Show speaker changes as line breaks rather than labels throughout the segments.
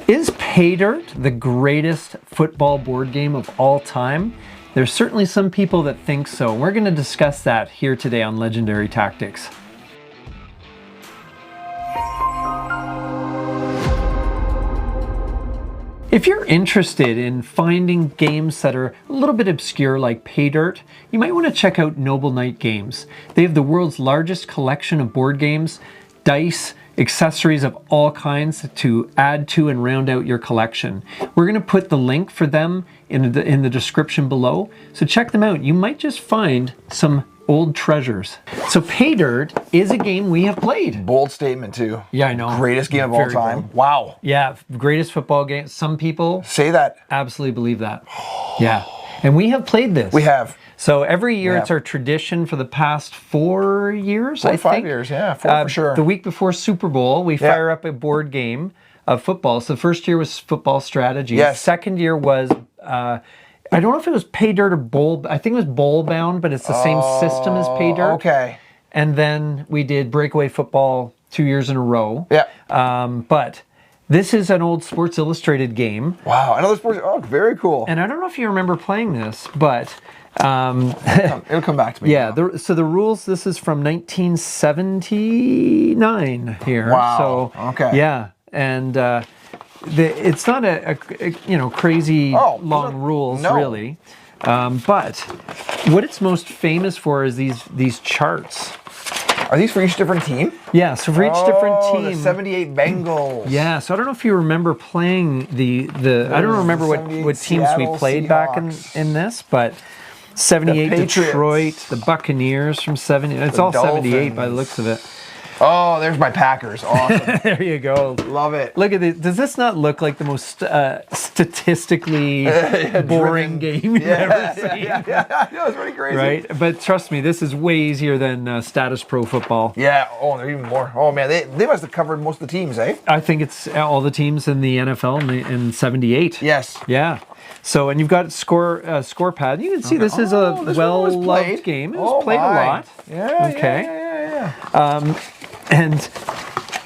Is Pay Dirt the greatest football board game of all time? There's certainly some people that think so. We're going to discuss that here today on Legendary Tactics. If you're interested in finding games that are a little bit obscure like Pay Dirt, you might want to check out Noble Knight Games. They have the world's largest collection of board games, dice, accessories of all kinds to add to and round out your collection. We're going to put the link for them in the description below, so check them out. You might just find some old treasures. So Pay Dirt is a game we have played.
Bold statement too.
Yeah, I know.
Greatest game of all time.
Bold.
Wow.
Yeah, greatest football game. Some people
say that.
Absolutely believe that. Yeah. And we have played this.
We have.
So every year it's our tradition for the past 4 years,
4 or 5 years, yeah, 4 for sure.
The week before Super Bowl, we fire up a board game of football. So the first year was football strategy.
Yes.
Second year was, I don't know if it was Pay Dirt or Bowl. I think it was Bowl Bound, but it's the same system as Pay Dirt.
Okay.
And then we did Breakaway Football 2 years in a row.
Yeah.
But this is an old Sports Illustrated game.
Wow, another sports. Oh, very cool.
And I don't know if you remember playing this, but
it'll come back to me.
Yeah. So the rules. This is from 1979 here.
Wow.
So
okay.
Yeah, and it's not a crazy long rules really, but what it's most famous for is these charts.
Are these for each different team?
Yeah, so for each different team.
The 78 Bengals.
Yeah, so I don't know if you remember playing the I don't remember what teams
Seattle
we played
Seahawks.
back in this, but 78 Detroit, the Buccaneers from 70. It's all Dolphins. 78 by the looks of it.
Oh, there's my Packers. Awesome.
There you go.
Love it.
Look at this. Does this not look like the most statistically boring game you've ever seen?
Yeah. It's pretty crazy.
Right? But trust me, this is way easier than Status Pro Football.
Yeah. Oh, they're even more. Oh, man. They must have covered most of the teams, eh?
I think it's all the teams in the NFL in 78.
Yes.
Yeah. So, and you've got score pad. You can see this is a well-loved game. It was played a lot.
Yeah.
Okay.
Yeah.
And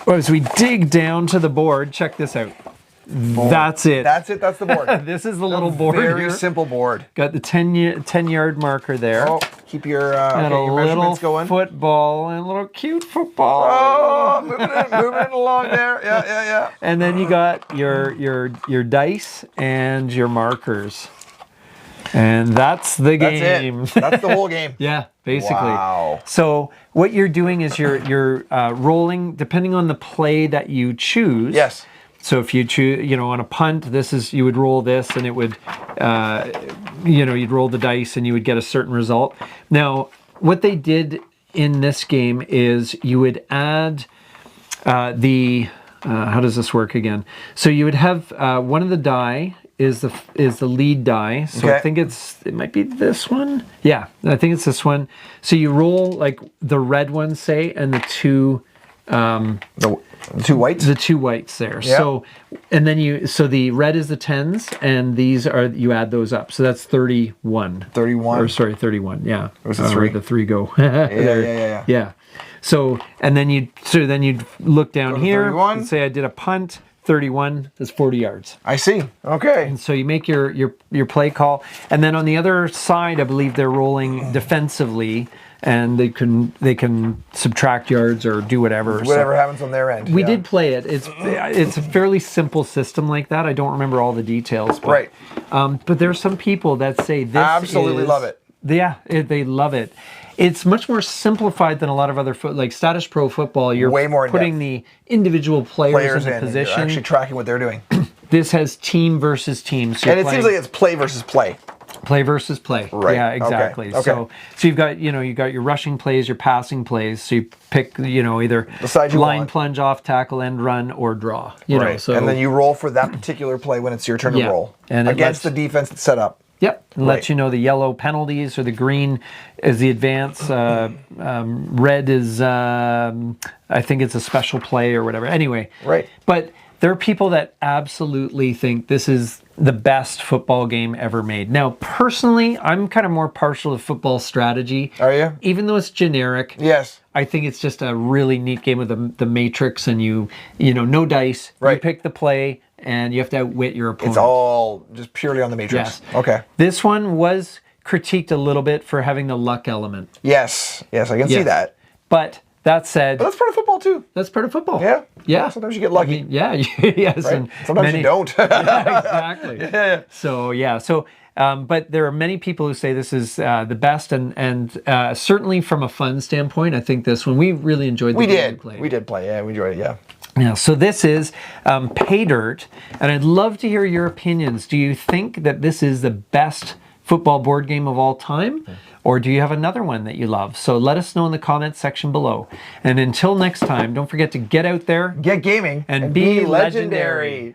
as we dig down to the board, check this out. That's it.
That's it. That's the board.
This is the little board
Very
here.
simple board.
Got the 10-yard marker there.
Oh, keep your,
and
your measurements going.
Football and a little cute football.
Oh, moving it along there. Yeah.
And then you got your dice and your markers. And that's the game.
That's it. That's the whole game.
Yeah, basically.
Wow.
So what you're doing is you're rolling depending on the play that you choose.
Yes.
So if you choose, on a punt, you would roll this, and it would, you'd roll the dice, and you would get a certain result. Now, what they did in this game is you would add how does this work again? So you would have one of the die is the lead die. So I think it might be this one. Yeah, I think it's this one. So you roll like the red one, say, and the two.
The two whites?
The two whites there.
Yeah.
So, and then the red is the 10s, and these you add those up. So that's 31.
31?
Or sorry, 31, yeah.
Where's the 3?
Where'd the 3 go?
Yeah.
So, and then you'd look down here
31.
and say I did a punt. 31 is 40 yards.
I see. Okay.
And so you make your play call. And then on the other side, I believe they're rolling defensively, and they can subtract yards or do whatever.
Whatever happens on their end.
We did play it. It's a fairly simple system like that. I don't remember all the details. But,
right.
But there's some people that say this
absolutely love it.
Yeah, they love it. It's much more simplified than a lot of other like Status Pro Football. You're
way more
putting the individual players in the position.
You're actually tracking what they're doing.
This has team versus team. So
and it seems like it's play versus play.
Play versus play.
Right.
Yeah, exactly.
Okay.
So you've got your rushing plays, your passing plays. So you pick either line plunge, off tackle, end run, or draw. You know. So
and then you roll for that particular play when it's your turn to roll. And against the defense that's set up.
Yep, and lets you know the yellow penalties, or the green is the advance. Red is, I think it's a special play or whatever. Anyway, but there are people that absolutely think this is the best football game ever made. Now, personally, I'm kind of more partial to football strategy.
Are you?
Even though it's generic.
Yes.
I think it's just a really neat game with the matrix, and no dice.
Right.
You pick the play. and you have to outwit your opponent.
It's all just purely on the matrix.
Yes.
Okay.
This one was critiqued a little bit for having the luck element.
Yes, I can see that.
But that said,
but that's part of football too.
That's part of football.
Yeah.
Yeah.
Sometimes you get lucky.
I mean, yeah. Yes.
Right?
And
sometimes you don't.
Yeah, exactly.
Yeah.
So yeah. So. But there are many people who say this is the best, and certainly from a fun standpoint, I think this one we really enjoyed.
We did play. Yeah, we enjoyed it. Yeah.
Yeah. So this is Pay Dirt, and I'd love to hear your opinions. Do you think that this is the best football board game of all time, or do you have another one that you love? So let us know in the comments section below. And until next time, don't forget to get out there,
get gaming,
and be legendary.